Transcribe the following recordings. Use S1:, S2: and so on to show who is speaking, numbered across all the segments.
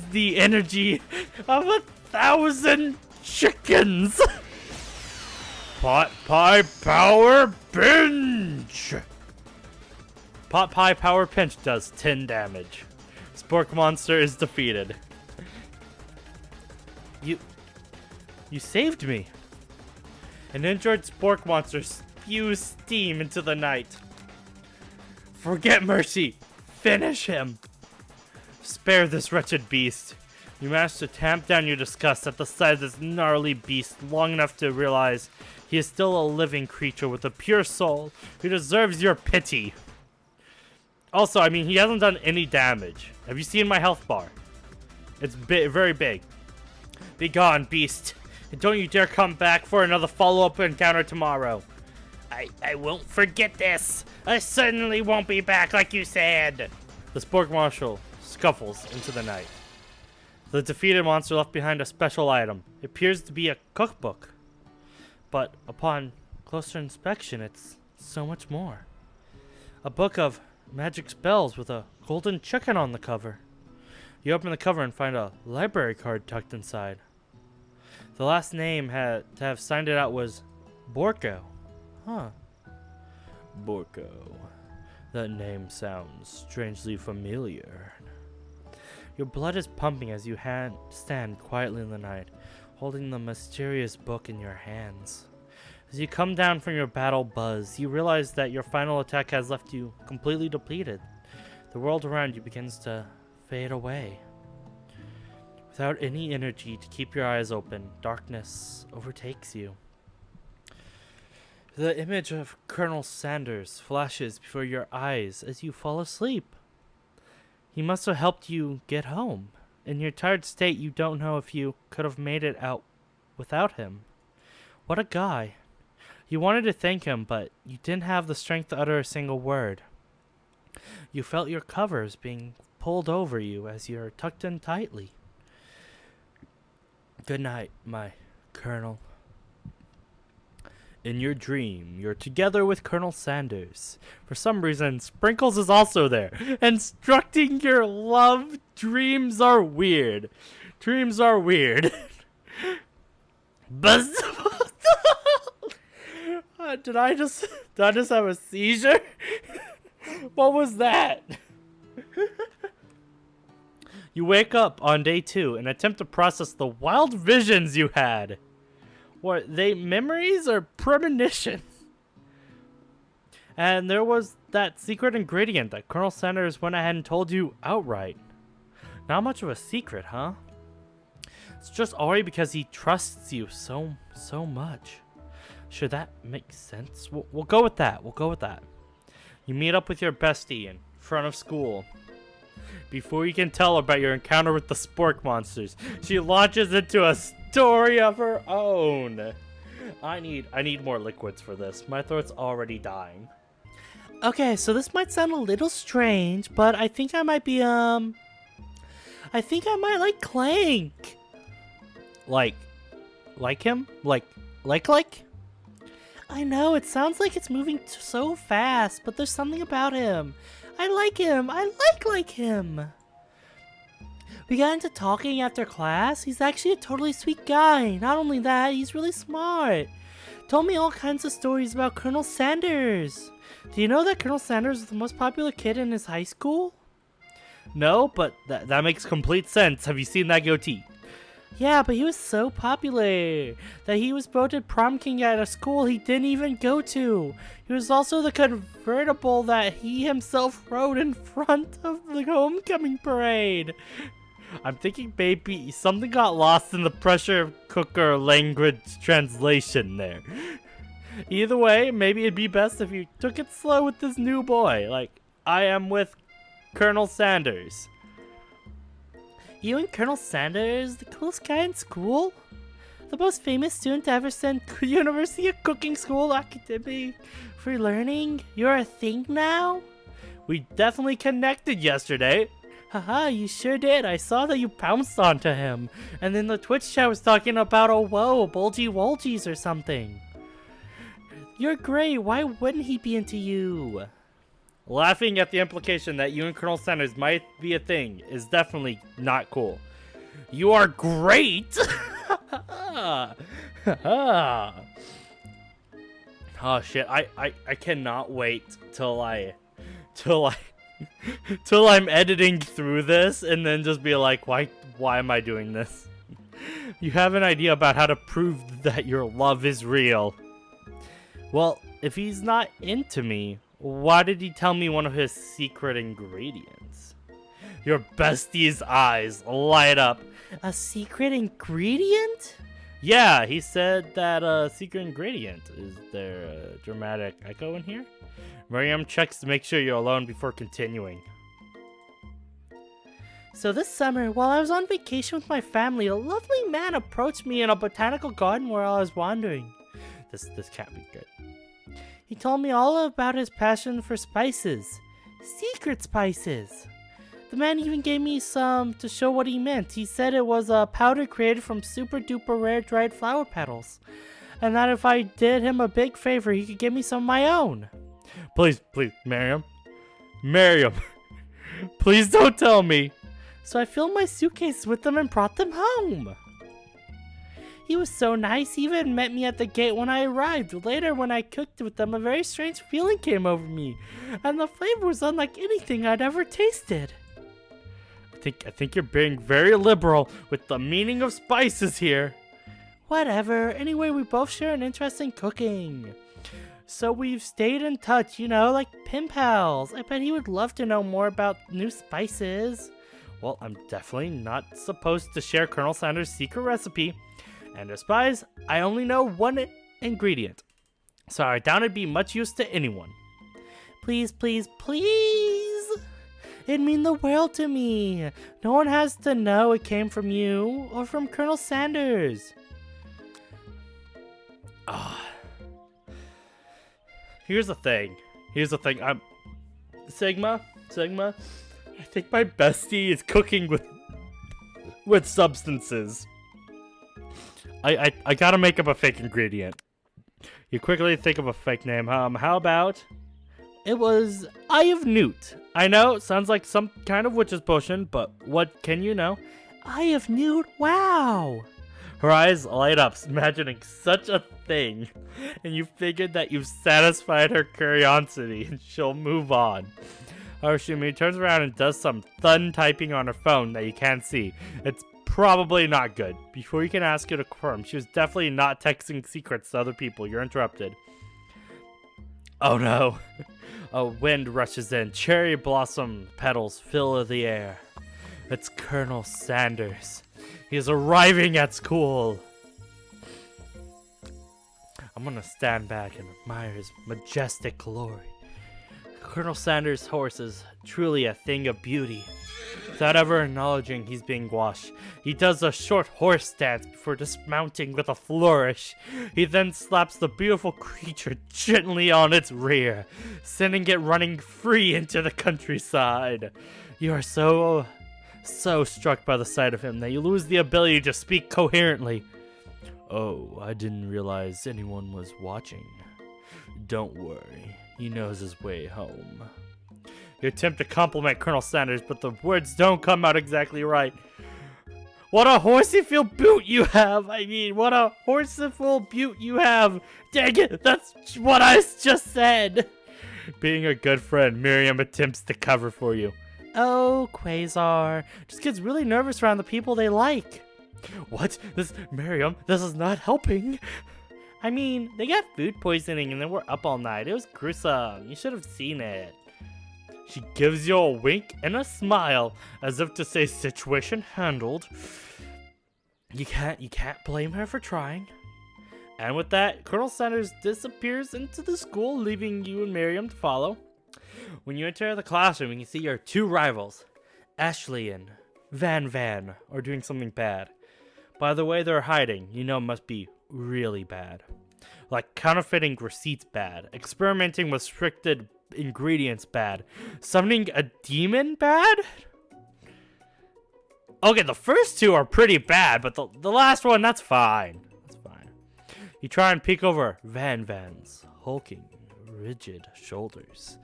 S1: have the energy of 1,000 chickens. Pot pie power pinch. Pot pie power pinch does 10 damage. Spork monster is defeated. You saved me. An injured spork monster spews steam into the night. Forget mercy. Finish him. Spare this wretched beast. You managed to tamp down your disgust at the sight of this gnarly beast long enough to realize he is still a living creature with a pure soul who deserves your pity. Also, I mean, he hasn't done any damage. Have you seen my health bar? It's very big. Be gone, beast. And don't you dare come back for another follow-up encounter tomorrow. I won't forget this. I certainly won't be back like you said. The spork marshal scuffles into the night. The defeated monster left behind a special item. It appears to be a cookbook. But upon closer inspection, it's so much more. A book of magic spells with a golden chicken on the cover. You open the cover and find a library card tucked inside. The last name to have signed it out was Borko. Huh. Borko. That name sounds strangely familiar. Your blood is pumping as you stand quietly in the night, holding the mysterious book in your hands. As you come down from your battle buzz, you realize that your final attack has left you completely depleted. The world around you begins to fade away. Without any energy to keep your eyes open, darkness overtakes you. The image of Colonel Sanders flashes before your eyes as you fall asleep. He must have helped you get home. In your tired state, you don't know if you could have made it out without him. What a guy. You wanted to thank him, but you didn't have the strength to utter a single word. You felt your covers being pulled over you as you're tucked in tightly. Good night, my Colonel. In your dream, you're together with Colonel Sanders. For some reason, Sprinkles is also there, instructing your love. Dreams are weird. Dreams are weird. Did I just have a seizure? What was that? You wake up on day 2 and attempt to process the wild visions you had. Were they memories or premonitions? And there was that secret ingredient that Colonel Sanders went ahead and told you outright. Not much of a secret, huh? It's just already because he trusts you so much. Should that make sense? We'll go with that. We'll go with that. You meet up with your bestie in front of school. Before you can tell her about your encounter with the spork monsters, she launches into a story of her own. I need more liquids for this. My throat's already dying. Okay, so this might sound a little strange, but I think I might be I think I might like Clank. Like him? Like? I know, it sounds like it's moving so fast, but there's something about him. I like him. I like him. We got into talking after class. He's actually a totally sweet guy. Not only that, he's really smart. Told me all kinds of stories about Colonel Sanders. Do you know that Colonel Sanders was the most popular kid in his high school? No, but that makes complete sense. Have you seen that goatee? Yeah, but he was so popular that he was voted prom king at a school he didn't even go to. He was also the convertible that he himself rode in front of the homecoming parade. I'm thinking maybe something got lost in the pressure cooker language translation there. Either way, maybe it'd be best if you took it slow with this new boy, like I am with Colonel Sanders. You and Colonel Sanders, the coolest guy in school? The most famous student to ever send University of Cooking School Academy for learning? You're a thing now? We definitely connected yesterday. Haha, you sure did. I saw that you pounced onto him. And then the Twitch chat was talking about, oh whoa, bulgy wolgies or something. You're great. Why wouldn't he be into you? Laughing at the implication that you and Colonel Sanders might be a thing is definitely not cool. You are great! Oh shit, I cannot wait till I'm editing through this and then just be like, why am I doing this? You have an idea about how to prove that your love is real. Well, if he's not into me, why did he tell me one of his secret ingredients? Your bestie's eyes light up. A secret ingredient? Yeah, he said that a secret ingredient. Is there a dramatic echo in here? Miriam checks to make sure you're alone before continuing. So this summer, while I was on vacation with my family, a lovely man approached me in a botanical garden where I was wandering. This can't be good. He told me all about his passion for spices. Secret spices. The man even gave me some to show what he meant. He said it was a powder created from super duper rare dried flower petals. And that if I did him a big favor, he could give me some of my own. Please, Miriam. Please don't tell me. So I filled my suitcase with them and brought them home. He was so nice, he even met me at the gate when I arrived. Later, when I cooked with them, a very strange feeling came over me. And the flavor was unlike anything I'd ever tasted. I think you're being very liberal with the meaning of spices here. Whatever. Anyway, we both share an interest in cooking. So we've stayed in touch, you know, like pen pals. I bet he would love to know more about new spices. Well, I'm definitely not supposed to share Colonel Sanders' secret recipe. And as spies, I only know one ingredient. So I doubt it'd be much use to anyone. Please, please, please. It'd mean the world to me. No one has to know it came from you or from Colonel Sanders. Here's the thing. I'm Sigma. I think my bestie is cooking with substances. I gotta make up a fake ingredient. You quickly think of a fake name. How about? It was Eye of Newt. I know, it sounds like some kind of witch's potion, but what can you know? Eye of Newt? Wow! Her eyes light up, imagining such a thing, and you figured that you've satisfied her curiosity, and she'll move on. Shumi turns around and does some thun typing on her phone that you can't see. It's probably not good. Before you can ask her to confirm, she was definitely not texting secrets to other people. You're interrupted. Oh no. A wind rushes in. Cherry blossom petals fill the air. It's Colonel Sanders. He is arriving at school. I'm gonna stand back and admire his majestic glory. Colonel Sanders' horse is truly a thing of beauty. Without ever acknowledging he's being washed, he does a short horse dance before dismounting with a flourish. He then slaps the beautiful creature gently on its rear, sending it running free into the countryside. You are so struck by the sight of him that you lose the ability to speak coherently. Oh, I didn't realize anyone was watching. Don't worry, he knows his way home. You attempt to compliment Colonel Sanders, but the words don't come out exactly right. What a horsey-full butte you have! I mean, what a horsey-full butte you have! Dang it, that's what I just said! Being a good friend, Miriam attempts to cover for you. Oh, Quasar. Just gets really nervous around the people they like. What? Miriam, this is not helping. I mean, they got food poisoning and then we're up all night. It was gruesome. You should have seen it. She gives you a wink and a smile, as if to say situation handled. You can't blame her for trying. And with that, Colonel Sanders disappears into the school, leaving you and Miriam to follow. When you enter the classroom, you can see your two rivals, Ashley and Van, are doing something bad. By the way they're hiding, you know it must be really bad. Like counterfeiting receipts bad, experimenting with restricted ingredients bad, summoning a demon bad? Okay, the first two are pretty bad, but the last one, that's fine. That's fine. You try and peek over Van's hulking, rigid shoulders.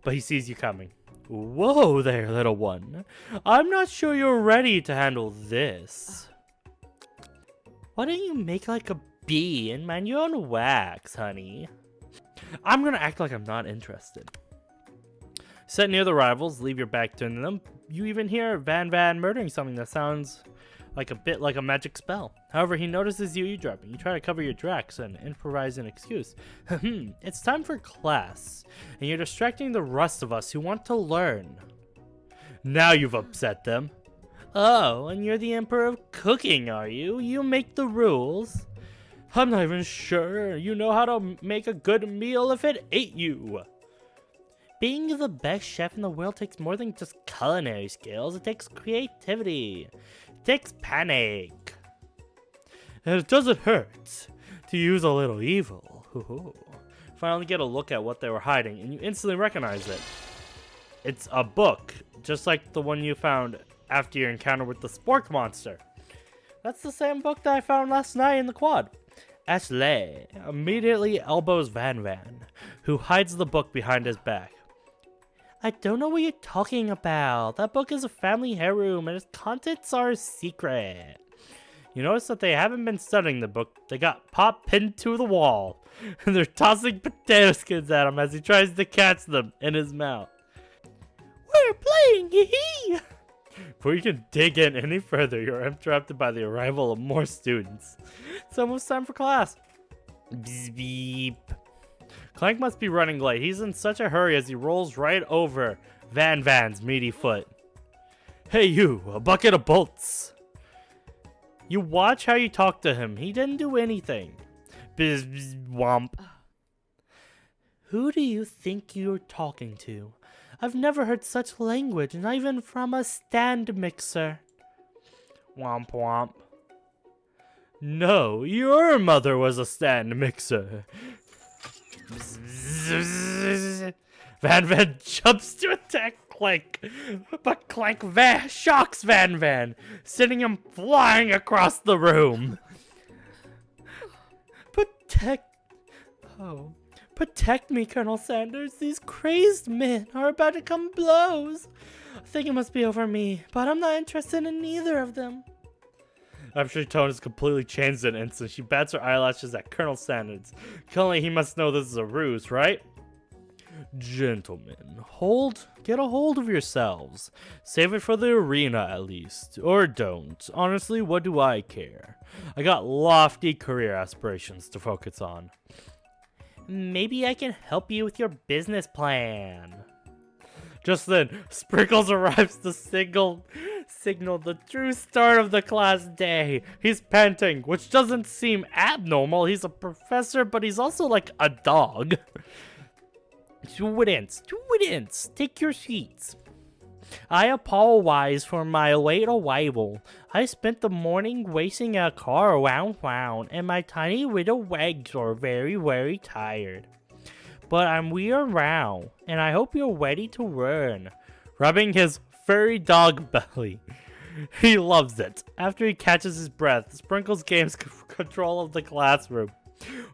S1: But he sees you coming. Whoa there, little one. I'm not sure you're ready to handle this. Why don't you make like a bee and mind your own wax, honey? I'm gonna act like I'm not interested. Set near the rivals, leave your back to them. You even hear Van murdering something that sounds like a bit like a magic spell. However, he notices you eavesdropping. You try to cover your tracks and improvise an excuse. It's time for class, and you're distracting the rest of us who want to learn. Now you've upset them. Oh, and you're the Emperor of Cooking, are you? You make the rules. I'm not even sure you know how to make a good meal if it ate you. Being the best chef in the world takes more than just culinary skills. It takes creativity. It takes panic. And it doesn't hurt to use a little evil. Finally get a look at what they were hiding, and you instantly recognize it. It's a book, just like the one you found after your encounter with the spork monster. That's the same book that I found last night in the quad. Ashley immediately elbows Van, who hides the book behind his back. I don't know what you're talking about. That book is a family heirloom and its contents are a secret. You notice that they haven't been studying the book. They got Pop pinned to the wall. And they're tossing potato skins at him as he tries to catch them in his mouth. We're playing, hee-hee! Before you can dig in any further, you're interrupted by the arrival of more students. It's almost time for class. Beep. Clank must be running late. He's in such a hurry as he rolls right over Van's meaty foot. Hey you, a bucket of bolts. You watch how you talk to him. He didn't do anything. Womp. Who do you think you're talking to? I've never heard such language, not even from a stand mixer. Womp womp. No, your mother was a stand mixer. Van jumps to attack Clank, but Clank shocks Van, sending him flying across the room. Protect me, Colonel Sanders. These crazed men are about to come blows. I think it must be over me, but I'm not interested in either of them. I'm sure tone is completely changed in an instant. She bats her eyelashes at Colonel Sanders. Currently, he must know this is a ruse, right? Gentlemen, get a hold of yourselves. Save it for the arena, at least. Or don't. Honestly, what do I care? I got lofty career aspirations to focus on. Maybe I can help you with your business plan. Just then, Sprinkles arrives to signal the true start of the class day. He's panting, which doesn't seem abnormal. He's a professor, but he's also like a dog. Students, take your seats. I apologize for my late arrival. I spent the morning racing a car around town, and my tiny little legs are very, very tired. But we're around, and I hope you're ready to learn. Rubbing his furry dog belly. He loves it. After he catches his breath, Sprinkles gains control of the classroom.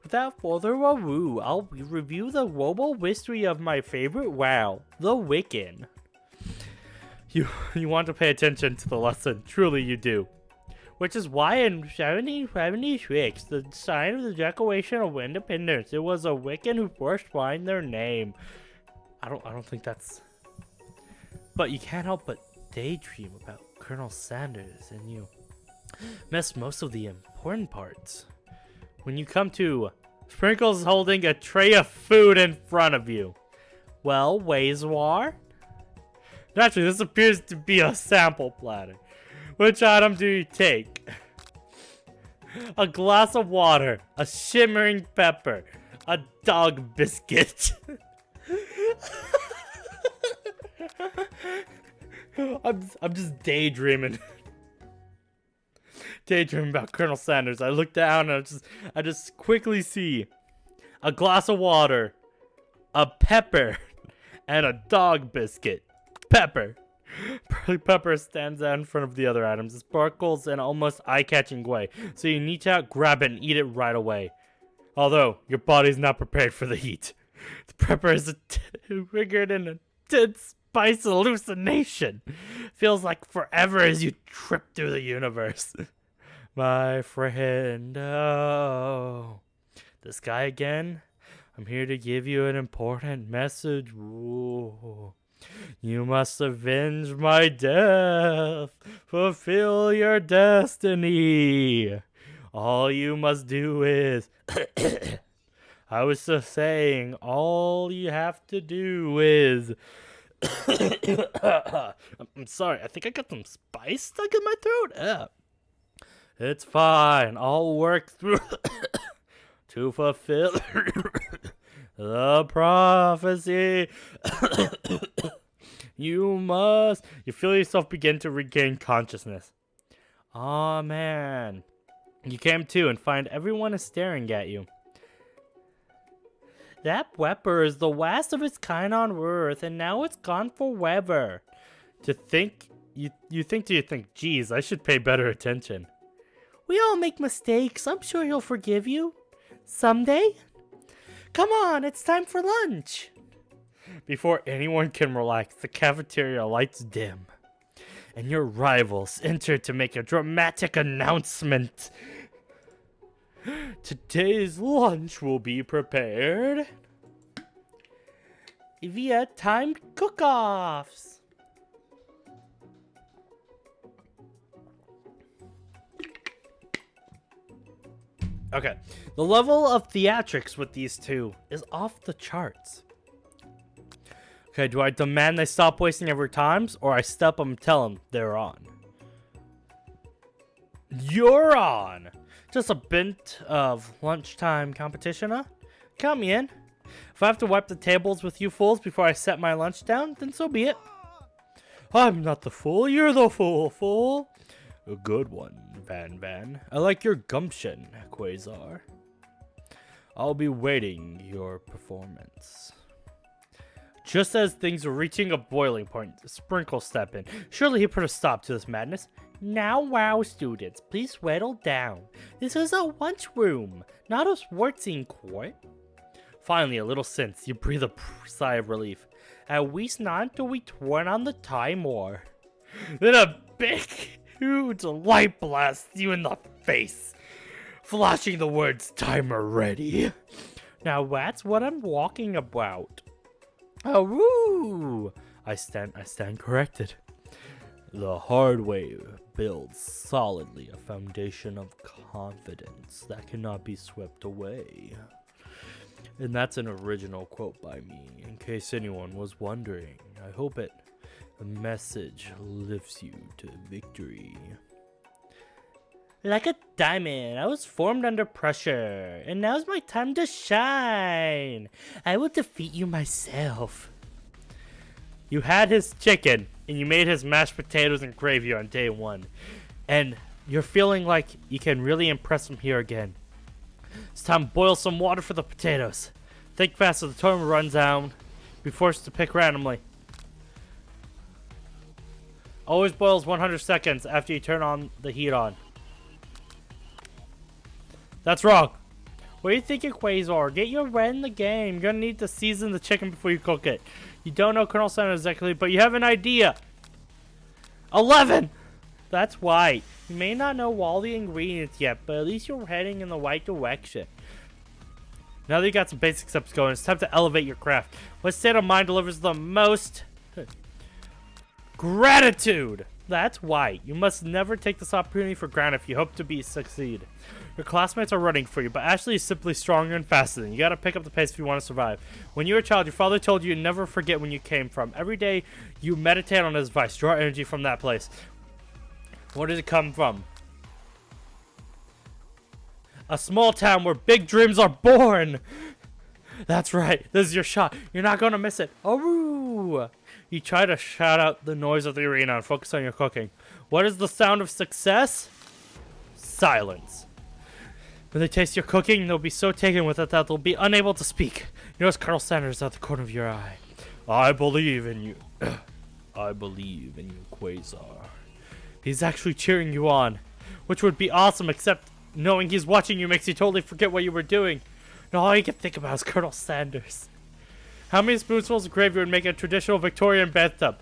S1: Without further ado, I'll review the global history of my favorite WoW, the Wiccan. You want to pay attention to the lesson, truly you do. Which is why in 1776, the sign of the Declaration of Independence, it was a Wiccan who first signed their name. I don't think that's... But you can't help but daydream about Colonel Sanders, and you miss most of the important parts. When you come to Sprinkles holding a tray of food in front of you. Well, Wazewar? Naturally, this appears to be a sample platter. Which item do you take? A glass of water, a shimmering pepper, a dog biscuit. I'm just daydreaming. Daydreaming about Colonel Sanders. I look down and I just quickly see a glass of water, a pepper, and a dog biscuit. Pepper. Pearly Pepper stands out in front of the other items. It sparkles in an almost eye-catching way, so you need to grab it and eat it right away. Although, your body's not prepared for the heat. The pepper is triggered in intense spice hallucination. Feels like forever as you trip through the universe. My friend, oh. This guy again? I'm here to give you an important message. Ooh. You must avenge my death. Fulfill your destiny. All you must do is... I was just saying, all you have to do is... I'm sorry, I think I got some spice stuck in my throat. It's fine. I'll work through to fulfill the prophecy. You feel yourself begin to regain consciousness. Aw, man. You came to and find everyone is staring at you. That Wepper is the last of its kind on Earth, and now it's gone forever. You think, geez, I should pay better attention. We all make mistakes. I'm sure he'll forgive you. Someday? Come on, it's time for lunch. Before anyone can relax, the cafeteria lights dim, and your rivals enter to make a dramatic announcement. Today's lunch will be prepared via timed cook-offs. Okay, the level of theatrics with these two is off the charts. Okay, do I demand they stop wasting every time, or I step them and tell them they're on? You're on! Just a bit of lunchtime competition, huh? Count me in. If I have to wipe the tables with you fools before I set my lunch down, then so be it. I'm not the fool, you're the fool. A good one, Van. I like your gumption, Quasar. I'll be waiting your performance. Just as things were reaching a boiling point, Sprinkle stepped in. Surely he put a stop to this madness. Now, wow, students, please settle down. This is a lunchroom, not a sportsing court. Finally, a little sense, you breathe a sigh of relief. At least not until we turn on the timer. Then a big, huge light blasts you in the face, flashing the words "timer ready." Now that's what I'm walking about. Oh, woo! I stand corrected. The hard way builds solidly a foundation of confidence that cannot be swept away. And that's an original quote by me, in case anyone was wondering. I hope the message lifts you to victory. Like a diamond, I was formed under pressure, and now's my time to shine. I will defeat you myself. You had his chicken, and you made his mashed potatoes and gravy on day one. And you're feeling like you can really impress him here again. It's time to boil some water for the potatoes. Think fast so the timer runs out. Be forced to pick randomly. Always boils 100 seconds after you turn on the heat on. That's wrong. What are you thinking, Quasar? Get your red in the game. You're gonna need to season the chicken before you cook it. You don't know Colonel Sanders exactly, but you have an idea. 11! That's right. You may not know all the ingredients yet, but at least you're heading in the right direction. Now that you got some basic steps going, it's time to elevate your craft. What state of mind delivers the most gratitude? That's right. You must never take this opportunity for granted if you hope to succeed. Your classmates are running for you, but Ashley is simply stronger and faster than you. You gotta pick up the pace if you want to survive. When you were a child, your father told you never forget when you came from. Every day, you meditate on his advice. Draw energy from that place. Where did it come from? A small town where big dreams are born. That's right. This is your shot. You're not gonna miss it. Oh! You try to shout out the noise of the arena and focus on your cooking. What is the sound of success? Silence. When they taste your cooking, they'll be so taken with it that they'll be unable to speak. You notice Colonel Sanders at the corner of your eye. I believe in you. I believe in you, Quasar. He's actually cheering you on, which would be awesome, except knowing he's watching you makes you totally forget what you were doing. Now all you can think about is Colonel Sanders. How many spoonfuls of gravy would make a traditional Victorian bathtub?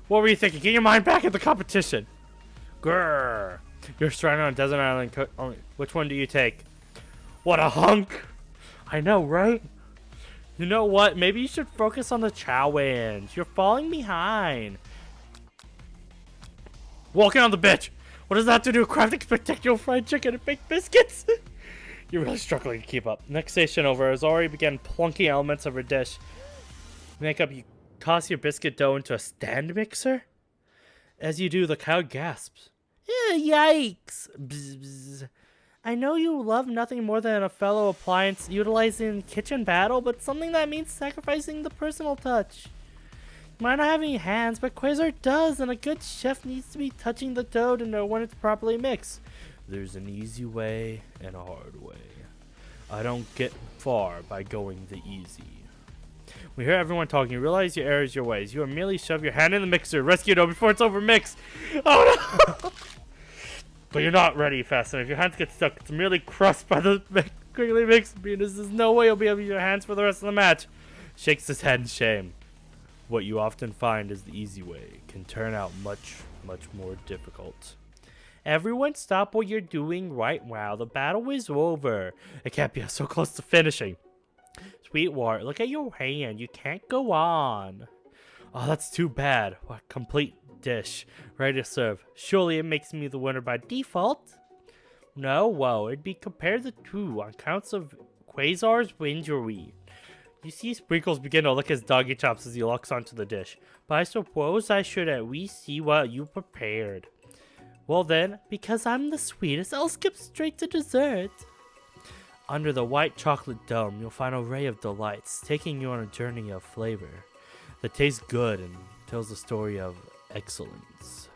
S1: What were you thinking? Get your mind back in the competition. Grrr. You're stranded on a desert island. Which one do you take? What a hunk. I know, right? You know what? Maybe you should focus on the challenge. You're falling behind. Walking on the bitch. What does that have to do with crafting spectacular fried chicken and baked biscuits? You're really struggling to keep up. Next station over has already begun plunking elements of her dish. You toss your biscuit dough into a stand mixer? As you do, the crowd gasps. Yikes! Bzz, bzz. I know you love nothing more than a fellow appliance utilized in kitchen battle, but something that means sacrificing the personal touch. You might not have any hands, but Quasar does, and a good chef needs to be touching the dough to know when it's properly mixed. There's an easy way and a hard way. I don't get far by going the easy. We hear everyone talking. You realize your errors, your ways. You are merely shove your hand in the mixer. Rescue dough before it's over mixed. Oh no! But you're not ready fast enough. If your hands get stuck, it's merely crushed by the quickly mixed beans. There's no way you'll be able to use your hands for the rest of the match. Shakes his head in shame. What you often find is the easy way can turn out much, much more difficult. Everyone stop what you're doing right now. The battle is over. It can't be so close to finishing. Sweetwater, look at your hand. You can't go on. Oh, that's too bad. What complete dish. Ready to serve. Surely it makes me the winner by default. No, well, it'd be compared to two on counts of Quasar's injury. You see Sprinkles begin to lick his doggy chops as he locks onto the dish. But I suppose I should at least see what you prepared. Well then, because I'm the sweetest, I'll skip straight to dessert. Under the white chocolate dome, you'll find an array of delights, taking you on a journey of flavor that tastes good and tells the story of excellence.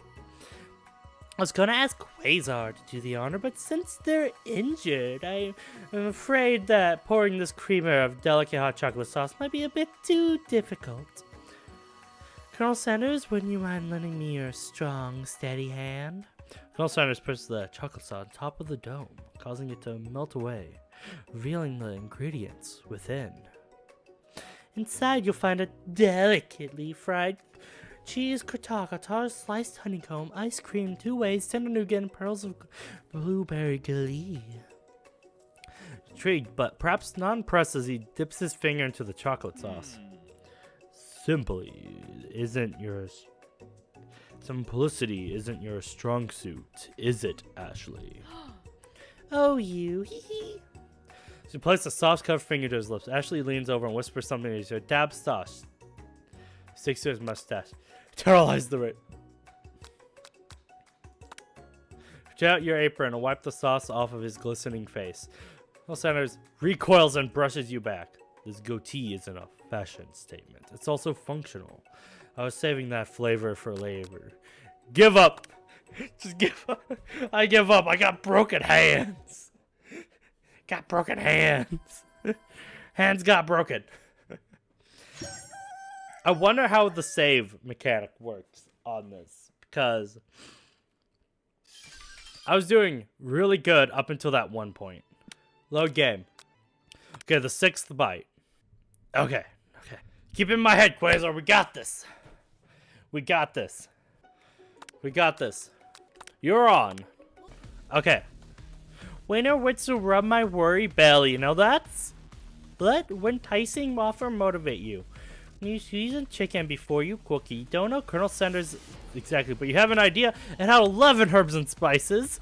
S1: I was gonna ask Quasar to do the honor, but since they're injured, I'm afraid that pouring this creamer of delicate hot chocolate sauce might be a bit too difficult. Colonel Sanders, wouldn't you mind lending me your strong, steady hand? Colonel Sanders puts the chocolate sauce on top of the dome, causing it to melt away, revealing the ingredients within. Inside, you'll find a delicately fried cheese tartar, sliced honeycomb, ice cream, 2 ways, tender nougat, and pearls of blueberry glee. Intrigued, but perhaps not impressed as he dips his finger into the chocolate sauce. Simplicity isn't your strong suit, is it, Ashley? Oh, you. Hee. She places a soft-covered finger to his lips. Ashley leans over and whispers something to his ear. Dab sauce. Sticks to his mustache. Terrorize the rate. Reach out your apron and wipe the sauce off of his glistening face. Colonel Sanders recoils and brushes you back. This goatee isn't a fashion statement. It's also functional. I was saving that flavor for later. Give up. Just give up. I give up. I got broken hands. Got broken hands. Hands got broken. I wonder how the save mechanic works on this, because I was doing really good up until that one point. Load game. Okay, the 6th bite. Okay. Keep in my head, Quasar. We got this. We got this. You're on. Okay. Winner wits to rub my worry belly. Now that's... Let enticing offer motivate you. You season chicken before you cook. You don't know Colonel Sanders exactly, but you have an idea and how 11 herbs and spices.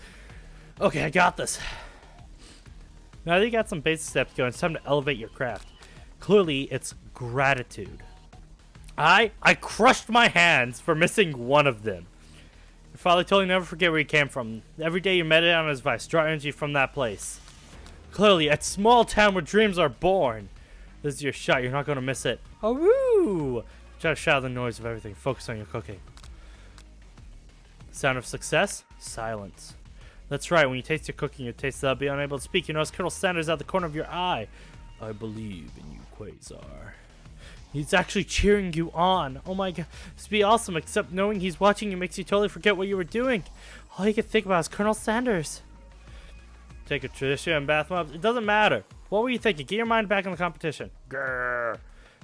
S1: Okay, I got this. Now that you got some basic steps going, it's time to elevate your craft. Clearly, it's gratitude. I crushed my hands for missing one of them. Your father told you never forget where you came from. Every day you meditate on his advice. Draw energy from that place. Clearly, a small town where dreams are born. This is your shot. You're not going to miss it. Hooroo! Try to shout out the noise of everything. Focus on your cooking. Sound of success? Silence. That's right. When you taste your cooking, you taste that. Be unable to speak. You notice Colonel Sanders out the corner of your eye. I believe in you, Quasar. He's actually cheering you on. Oh my god. This would be awesome, except knowing he's watching you makes you totally forget what you were doing. All you can think about is Colonel Sanders. Take a tradition and bath mobs. It doesn't matter. What were you thinking? Get your mind back in the competition. Grrr.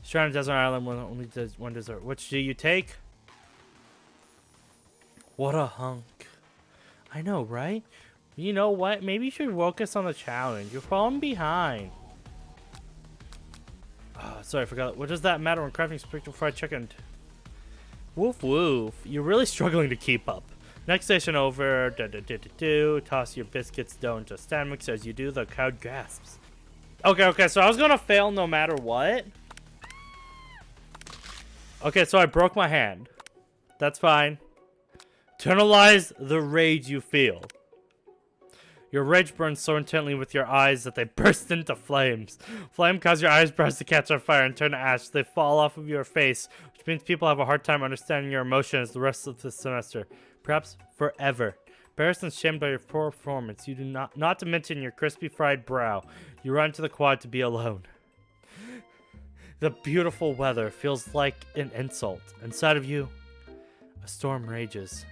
S1: Stranded on a desert island when only does one dessert. Which do you take? What a hunk. I know, right? You know what? Maybe you should focus on the challenge. You're falling behind. Oh, sorry, I forgot. What does that matter when crafting spectral fried chicken? Woof woof. You're really struggling to keep up. Next station over. Toss your biscuits dough into a stand mixer. As you do, the crowd gasps. Okay, so I was gonna fail no matter what. Okay, so I broke my hand. That's fine. Internalize the rage you feel. Your rage burns so intently with your eyes that they burst into flames. Flame causes your eyebrows to catch on fire and turn to ash. They fall off of your face, which means people have a hard time understanding your emotions the rest of this semester. Perhaps forever. Embarrassed and shamed by your poor performance, you do not to mention your crispy fried brow. You run to the quad to be alone. The beautiful weather feels like an insult. Inside of you, a storm rages.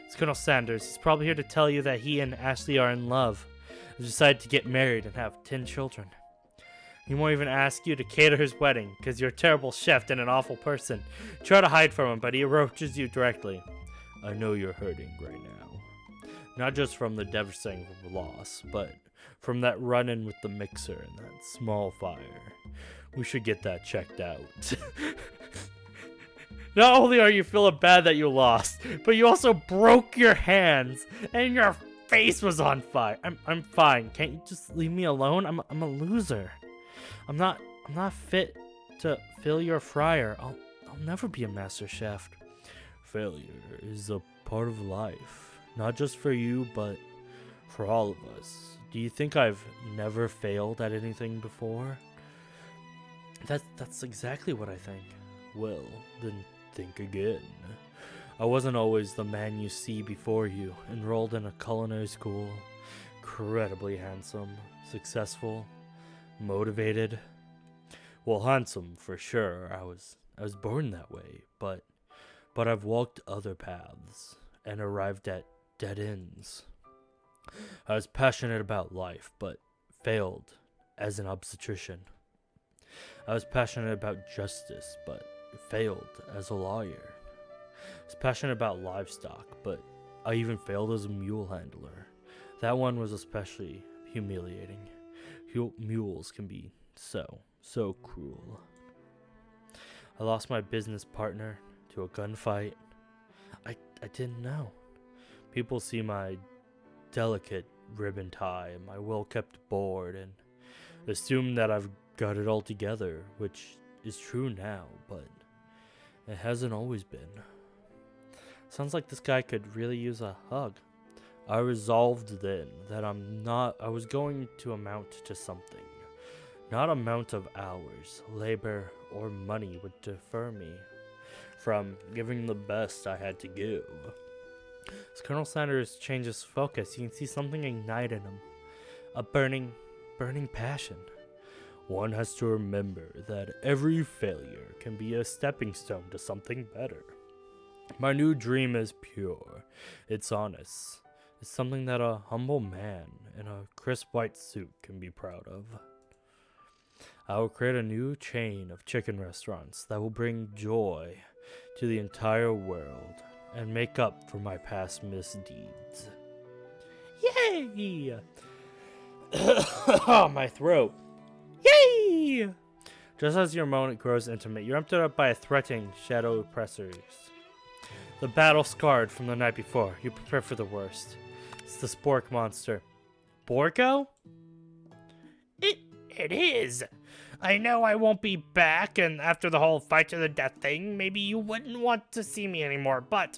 S1: It's Colonel Sanders. He's probably here to tell you that he and Ashley are in love. They decided to get married and have 10 children. He won't even ask you to cater his wedding because you're a terrible chef and an awful person. Try to hide from him, but he approaches you directly. I know you're hurting right now. Not just from the devastating loss, but from that run-in with the mixer and that small fire. We should get that checked out. Not only are you feeling bad that you lost, but you also broke your hands and your face was on fire. I'm fine. Can't you just leave me alone? I'm a loser. I'm not fit to fill your fryer. I'll never be a master chef. Failure is a part of life, not just for you, but for all of us. Do you think I've never failed at anything before? That's exactly what I think. Well, then think again. I wasn't always the man you see before you, enrolled in a culinary school, incredibly handsome, successful, motivated. Well, handsome for sure. I was born that way, but I've walked other paths and arrived at dead ends. I was passionate about life, but failed as an obstetrician. I was passionate about justice, but failed as a lawyer. I was passionate about livestock, but I even failed as a mule handler. That one was especially humiliating. Mules can be so cruel. I lost my business partner to a gunfight. I didn't know. People see my delicate ribbon tie and my well-kept board and assume that I've got it all together, which is true now, but it hasn't always been. Sounds like this guy could really use a hug. I resolved then that I was going to amount to something. Not amount of hours, labor, or money would defer me from giving the best I had to give. As Colonel Sanders changes focus, you can see something ignite in him. A burning passion. One has to remember that every failure can be a stepping stone to something better. My new dream is pure. It's honest. It's something that a humble man in a crisp white suit can be proud of. I will create a new chain of chicken restaurants that will bring joy to the entire world and make up for my past misdeeds. Yay! Oh, my throat. Yay! Just as your moment grows intimate, you're emptied up by a threatening shadow oppressors. The battle scarred from the night before. You prepare for the worst. It's the spork monster. Borgo? It is. I know I won't be back, and after the whole fight to the death thing, maybe you wouldn't want to see me anymore, but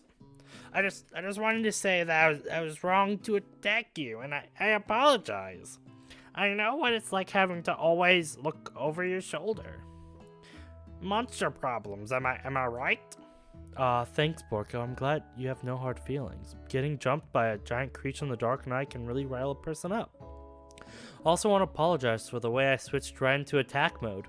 S1: I just wanted to say that I was wrong to attack you, and I apologize. I know what it's like having to always look over your shoulder. Monster problems, am I right? Thanks, Borko. I'm glad you have no hard feelings. Getting jumped by a giant creature in the dark night can really rile a person up. Also want to apologize for the way I switched right into attack mode.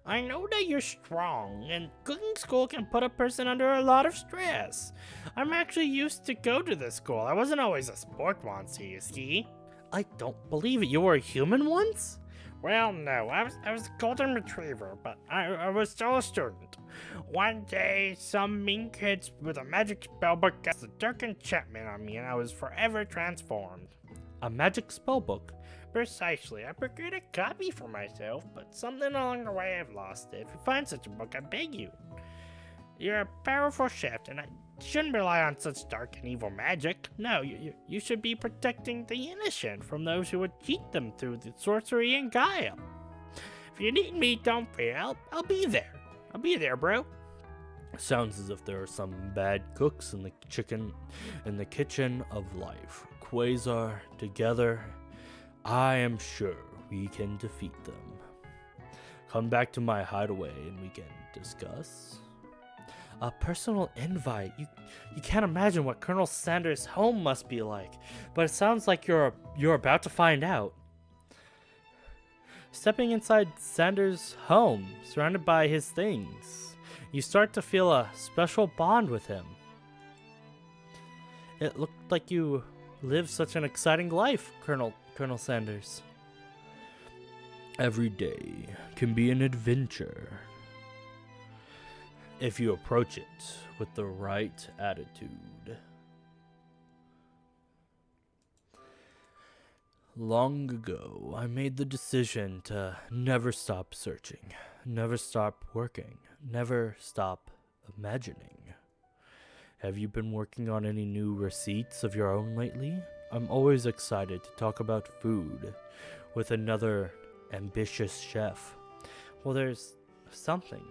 S1: I know that you're strong, and cooking school can put a person under a lot of stress. I'm actually used to go to this school. I wasn't always a sport monster, you see. I don't believe it. You were a human once? Well, no, I was a golden retriever, but I was still a student. One day, some mean kids with a magic spellbook cast a dark enchantment on me, and I was forever transformed. A magic spellbook? Precisely. I procured a copy for myself, but something along the way I've lost it. If you find such a book, I beg you. You're a powerful chef, and I shouldn't rely on such dark and evil magic. No, you should be protecting the innocent from those who would cheat them through the sorcery and guile. If you need me, don't fear. I'll be there. I'll be there, bro. Sounds as if there are some bad cooks in the kitchen of life. Quasar, together, I am sure we can defeat them. Come back to my hideaway and we can discuss. A personal invite. You can't imagine what Colonel Sanders' home must be like, but it sounds like you're about to find out. Stepping inside Sanders' home, surrounded by his things, you start to feel a special bond with him. It looked like you lived such an exciting life, Colonel Sanders. Every day can be an adventure if you approach it with the right attitude. Long ago, I made the decision to never stop searching, never stop working, never stop imagining. Have you been working on any new receipts of your own lately? I'm always excited to talk about food with another ambitious chef. Well, there's something,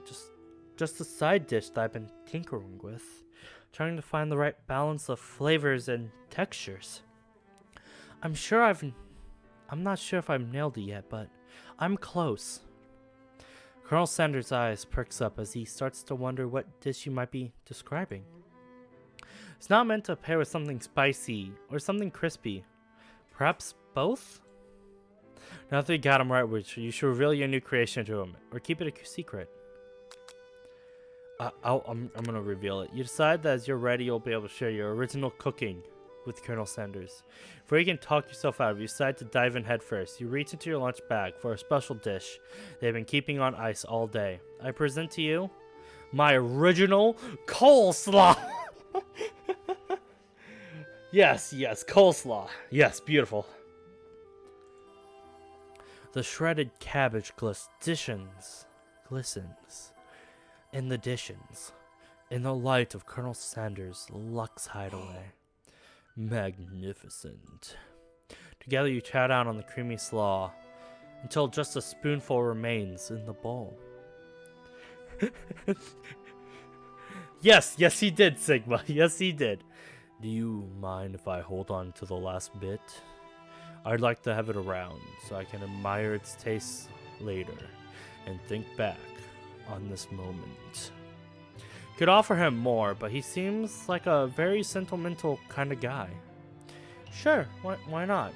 S1: just a side dish that I've been tinkering with, trying to find the right balance of flavors and textures. I'm not sure if I've nailed it yet, but I'm close. Colonel Sanders' eyes perks up as he starts to wonder what dish you might be describing. It's not meant to pair with something spicy or something crispy. Perhaps both? Now that you got him right, you should reveal your new creation to him, or keep it a secret. I'm gonna reveal it. You decide that as you're ready, you'll be able to share your original cooking with Colonel Sanders. Before you can talk yourself out of it, you decide to dive in head first. You reach into your lunch bag for a special dish they've been keeping on ice all day. I present to you my original coleslaw. Yes, coleslaw. Yes, beautiful. The shredded cabbage glistens in the dishes, in the light of Colonel Sanders' Lux hideaway. Magnificent. Together you chow down on the creamy slaw until just a spoonful remains in the bowl. Yes, he did, Sigma. Yes, he did. Do you mind if I hold on to the last bit? I'd like to have it around so I can admire its taste later and think back on this moment. Could offer him more, but he seems like a very sentimental kind of guy. Sure, why not?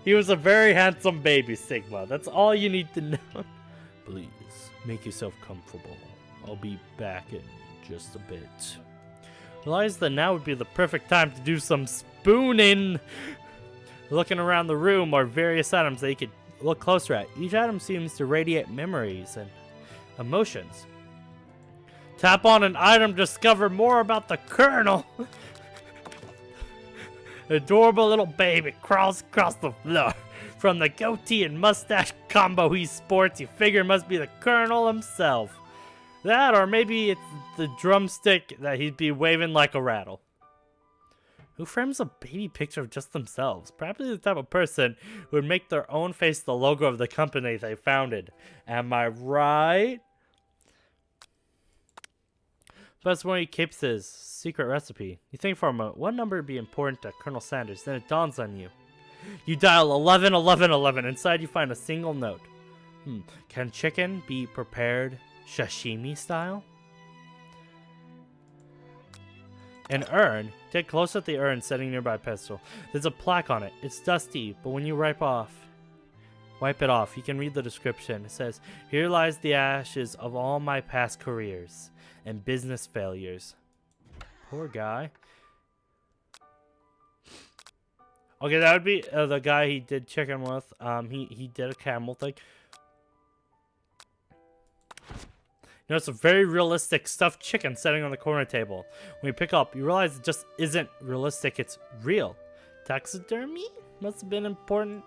S1: He was a very handsome baby, Sigma. That's all you need to know. Please, make yourself comfortable. I'll be back in just a bit. Realize that now would be the perfect time to do some spooning. Looking around the room are various items that you could look closer at. Each item seems to radiate memories and emotions. Tap on an item to discover more about the Colonel. Adorable little baby crawls across the floor. From the goatee and mustache combo he sports, you figure it must be the Colonel himself. That, or maybe it's the drumstick that he'd be waving like a rattle. Who frames a baby picture of just themselves? Probably the type of person who would make their own face the logo of the company they founded. Am I right? That's where he keeps his secret recipe. You think for a moment, what number would be important to Colonel Sanders? Then it dawns on you. You dial 111111. Inside you find a single note. Can chicken be prepared sashimi style? An urn. Take a close at the urn sitting nearby pedestal. There's a plaque on it. It's dusty, but when you wipe it off, you can read the description. It says, "Here lies the ashes of all my past careers and business failures." Poor guy. Okay, that would be the guy he did chicken with. He did a camel thing. You know, it's a very realistic stuffed chicken sitting on the corner table. When you pick up, you realize it just isn't realistic, it's real. Taxidermy must have been important